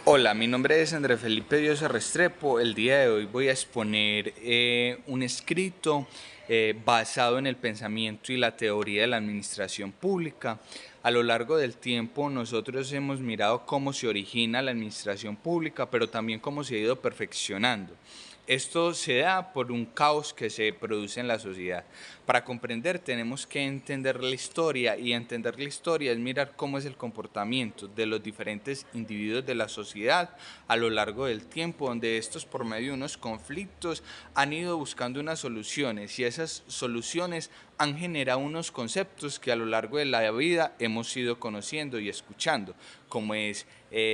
Hola, mi nombre es Andrés Felipe Diosa Restrepo. El día de hoy voy a exponer un escrito basado en el pensamiento y la teoría de la administración pública. A lo largo del tiempo nosotros hemos mirado cómo se origina la administración pública, pero también cómo se ha ido perfeccionando. Esto se da por un caos que se produce en la sociedad. Para comprender tenemos que entender la historia, y entender la historia es mirar cómo es el comportamiento de los diferentes individuos de la sociedad a lo largo del tiempo, donde estos, por medio de unos conflictos, han ido buscando unas soluciones, y esas soluciones han generado unos conceptos que a lo largo de la vida hemos ido conociendo y escuchando, como es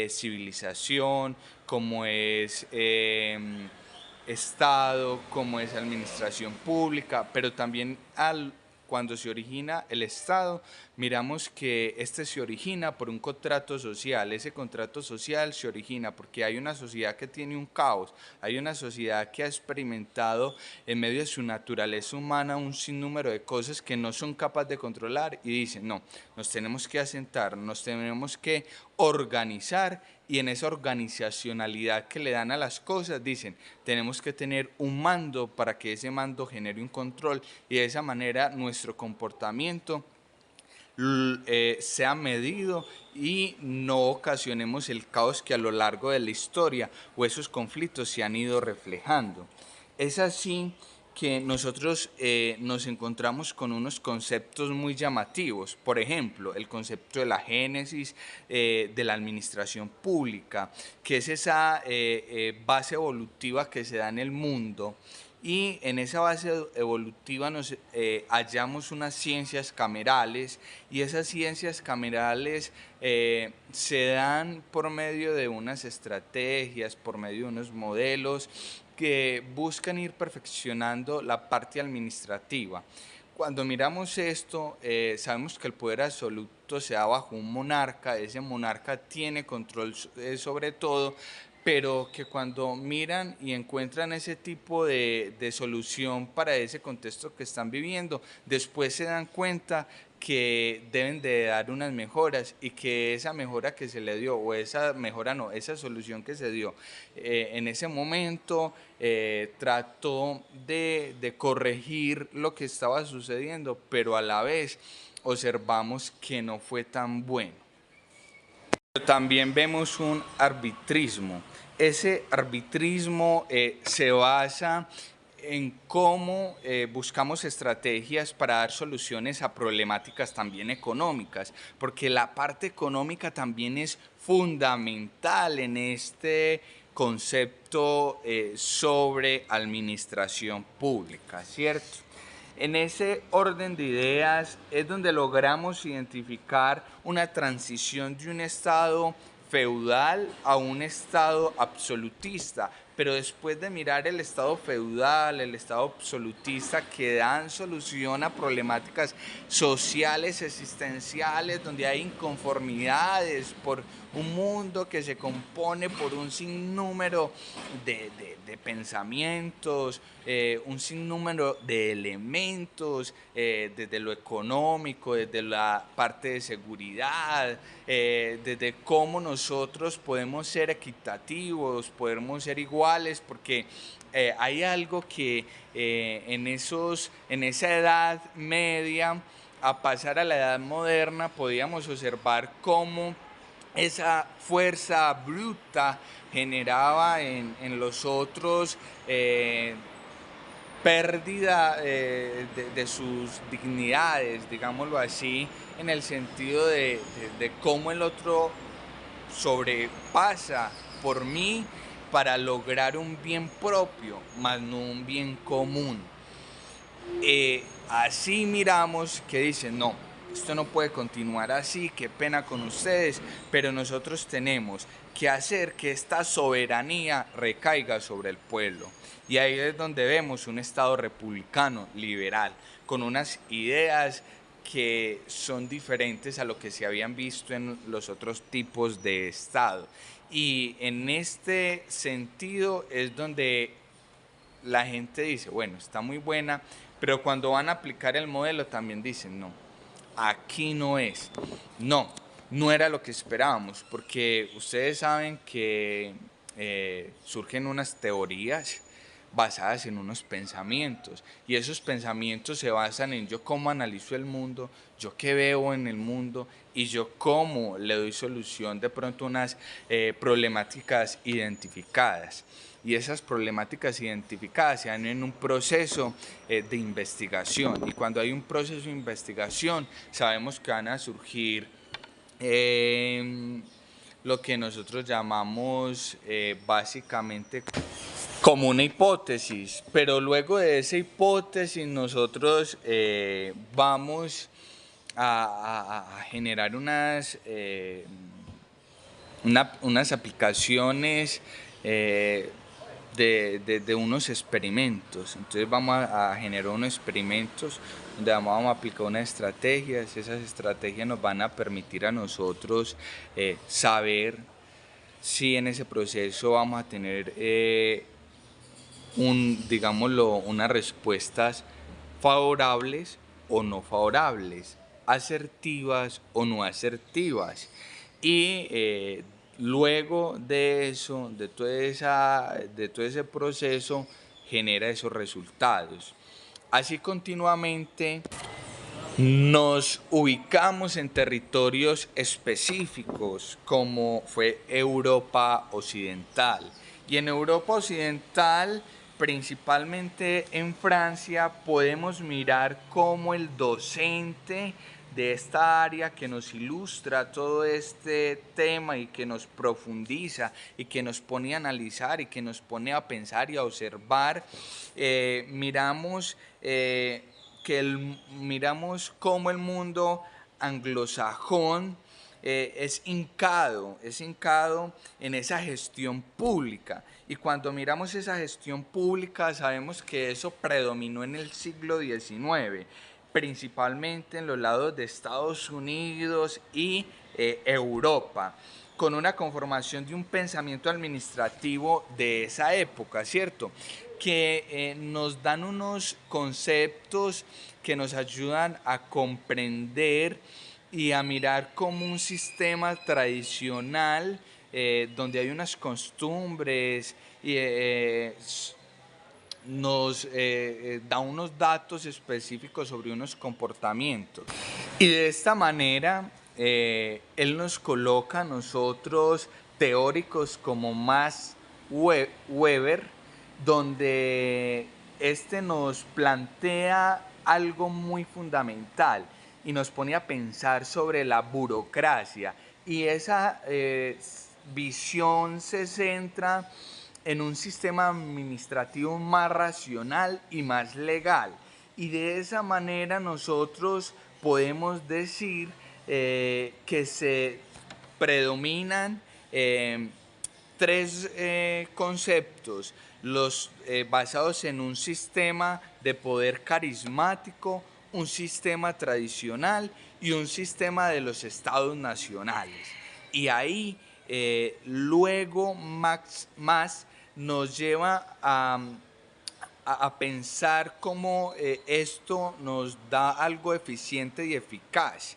civilización, como es Estado, como es administración pública, pero también cuando se origina el Estado, miramos que este se origina por un contrato social. Ese contrato social se origina porque hay una sociedad que tiene un caos, hay una sociedad que ha experimentado en medio de su naturaleza humana un sinnúmero de cosas que no son capaces de controlar, y dicen, no, nos tenemos que asentar, nos tenemos que organizar, y en esa organizacionalidad que le dan a las cosas dicen, tenemos que tener un mando para que ese mando genere un control, y de esa manera nuestro comportamiento sea medido y no ocasionemos el caos que a lo largo de la historia o esos conflictos se han ido reflejando. Es así que nosotros nos encontramos con unos conceptos muy llamativos. Por ejemplo, el concepto de la génesis de la administración pública, que es esa base evolutiva que se da en el mundo, y en esa base evolutiva nos hallamos unas ciencias camerales, y esas ciencias camerales se dan por medio de unas estrategias, por medio de unos modelos que buscan ir perfeccionando la parte administrativa. Cuando miramos esto, sabemos que el poder absoluto se da bajo un monarca. Ese monarca tiene control sobre todo, pero que cuando miran y encuentran ese tipo de solución para ese contexto que están viviendo, después se dan cuenta que deben de dar unas mejoras, y que esa mejora que se le dio, o esa mejora no, esa solución que se dio en ese momento trató de corregir lo que estaba sucediendo, pero a la vez observamos que no fue tan bueno. También vemos un arbitrismo. Ese arbitrismo se basa en cómo buscamos estrategias para dar soluciones a problemáticas también económicas, porque la parte económica también es fundamental en este concepto sobre administración pública, ¿cierto? En ese orden de ideas es donde logramos identificar una transición de un estado feudal a un estado absolutista, pero después de mirar el estado feudal, el estado absolutista, que dan solución a problemáticas sociales, existenciales, donde hay inconformidades por un mundo que se compone por un sinnúmero de pensamientos, un sinnúmero de elementos, desde lo económico, desde la parte de seguridad, desde cómo nosotros podemos ser equitativos, podemos ser iguales, porque hay algo que en esa edad media a pasar a la edad moderna podíamos observar cómo esa fuerza bruta generaba en los otros pérdida de sus dignidades, digámoslo así, en el sentido de cómo el otro sobrepasa por mí para lograr un bien propio, más no un bien común. Así miramos que dicen, no, esto no puede continuar así, qué pena con ustedes, pero nosotros tenemos que hacer que esta soberanía recaiga sobre el pueblo. Y ahí es donde vemos un Estado republicano, liberal, con unas ideas que son diferentes a lo que se habían visto en los otros tipos de Estado. Y en este sentido es donde la gente dice, bueno, está muy buena, pero cuando van a aplicar el modelo también dicen, no, aquí no es. No, no era lo que esperábamos, porque ustedes saben que surgen unas teorías basadas en unos pensamientos, y esos pensamientos se basan en yo cómo analizo el mundo, yo qué veo en el mundo y yo cómo le doy solución de pronto a unas problemáticas identificadas. Y esas problemáticas identificadas se dan en un proceso de investigación, y cuando hay un proceso de investigación sabemos que van a surgir lo que nosotros llamamos básicamente como una hipótesis, pero luego de esa hipótesis nosotros vamos a generar unas aplicaciones de unos experimentos. Entonces vamos a generar unos experimentos donde vamos a aplicar unas estrategias. Esas estrategias nos van a permitir a nosotros saber si en ese proceso vamos a tener digámoslo, unas respuestas favorables o no favorables, asertivas o no asertivas. Y luego de eso, de todo ese proceso, genera esos resultados. Así continuamente nos ubicamos en territorios específicos, como fue Europa Occidental. Y en Europa Occidental, principalmente en Francia, podemos mirar cómo el docente de esta área que nos ilustra todo este tema y que nos profundiza y que nos pone a analizar y que nos pone a pensar y a observar, miramos cómo el mundo anglosajón es hincado en esa gestión pública. Y cuando miramos esa gestión pública sabemos que eso predominó en el siglo XIX, principalmente en los lados de Estados Unidos y Europa, con una conformación de un pensamiento administrativo de esa época, ¿cierto? Que nos dan unos conceptos que nos ayudan a comprender y a mirar como un sistema tradicional donde hay unas costumbres y nos da unos datos específicos sobre unos comportamientos. Y de esta manera él nos coloca a nosotros teóricos como Max Weber, donde este nos plantea algo muy fundamental y nos pone a pensar sobre la burocracia, y esa visión se centra en un sistema administrativo más racional y más legal, y de esa manera nosotros podemos decir que se predominan tres conceptos, los basados en un sistema de poder carismático, un sistema tradicional y un sistema de los estados nacionales. Y ahí luego más nos lleva a pensar cómo esto nos da algo eficiente y eficaz,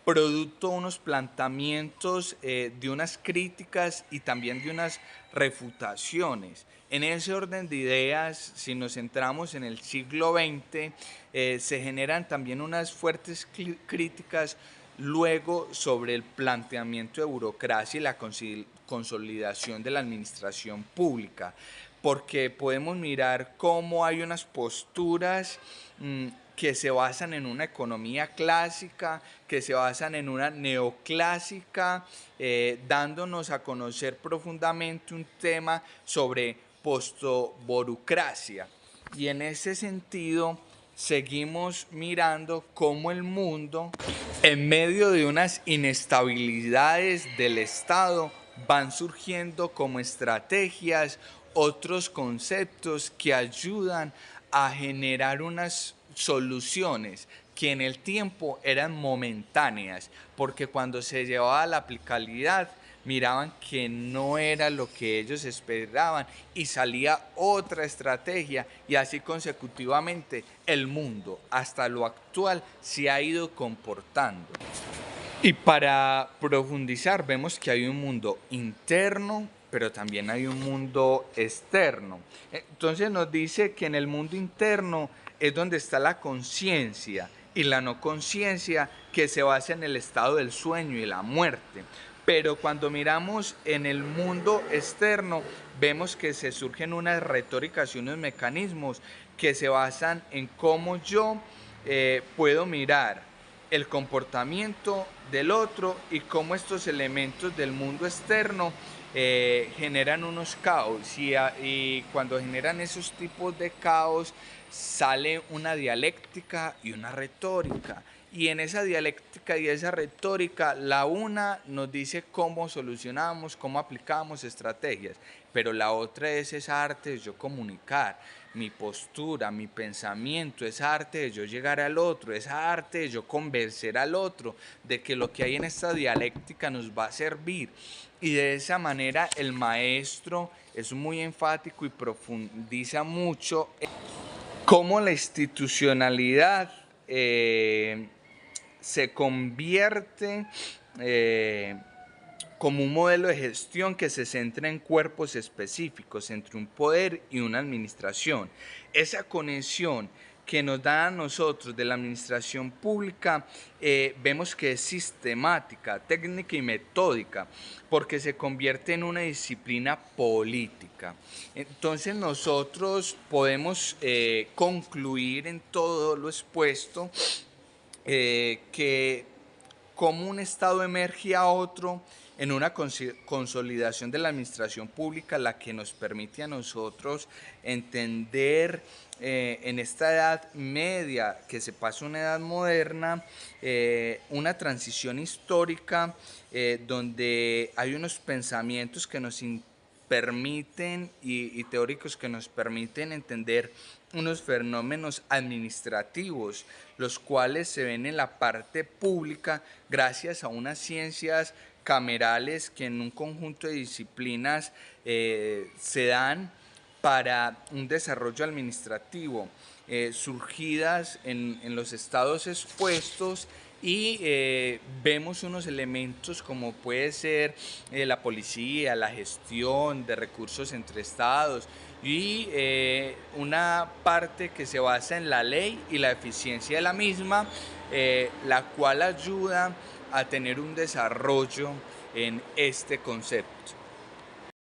producto de unos planteamientos de unas críticas y también de unas refutaciones. En ese orden de ideas, si nos centramos en el siglo XX, se generan también unas fuertes críticas luego sobre el planteamiento de burocracia y la consolidación de la administración pública, porque podemos mirar cómo hay unas posturas que se basan en una economía clásica, que se basan en una neoclásica, dándonos a conocer profundamente un tema sobre postoburocracia. Y en ese sentido seguimos mirando cómo el mundo, en medio de unas inestabilidades del Estado, van surgiendo como estrategias otros conceptos que ayudan a generar unas soluciones que en el tiempo eran momentáneas, porque cuando se llevaba a la aplicabilidad miraban que no era lo que ellos esperaban y salía otra estrategia, y así consecutivamente el mundo hasta lo actual se ha ido comportando. Y para profundizar, vemos que hay un mundo interno, pero también hay un mundo externo. Entonces nos dice que en el mundo interno es donde está la conciencia y la no conciencia, que se basa en el estado del sueño y la muerte. Pero cuando miramos en el mundo externo, vemos que se surgen unas retóricas y unos mecanismos que se basan en cómo yo puedo mirar el comportamiento del otro y cómo estos elementos del mundo externo generan unos caos y cuando generan esos tipos de caos sale una dialéctica y una retórica. Y en esa dialéctica y esa retórica, la una nos dice cómo solucionamos, cómo aplicamos estrategias, pero la otra es esa arte de yo comunicar, mi postura, mi pensamiento, esa arte de yo llegar al otro, esa arte de yo convencer al otro de que lo que hay en esta dialéctica nos va a servir. Y de esa manera el maestro es muy enfático y profundiza mucho cómo la institucionalidad se convierte como un modelo de gestión que se centra en cuerpos específicos entre un poder y una administración. Esa conexión que nos da a nosotros de la administración pública, vemos que es sistemática, técnica y metódica, porque se convierte en una disciplina política. Entonces nosotros podemos concluir en todo lo expuesto que como un Estado emerge a otro en una consolidación de la administración pública, la que nos permite a nosotros entender en esta edad media, que se pasa a una edad moderna, una transición histórica donde hay unos pensamientos que nos permiten y teóricos que nos permiten entender unos fenómenos administrativos, los cuales se ven en la parte pública gracias a unas ciencias camerales que en un conjunto de disciplinas se dan para un desarrollo administrativo, surgidas en los estados expuestos y vemos unos elementos como puede ser la policía, la gestión de recursos entre estados y una parte que se basa en la ley y la eficiencia de la misma, la cual ayuda a tener un desarrollo en este concepto.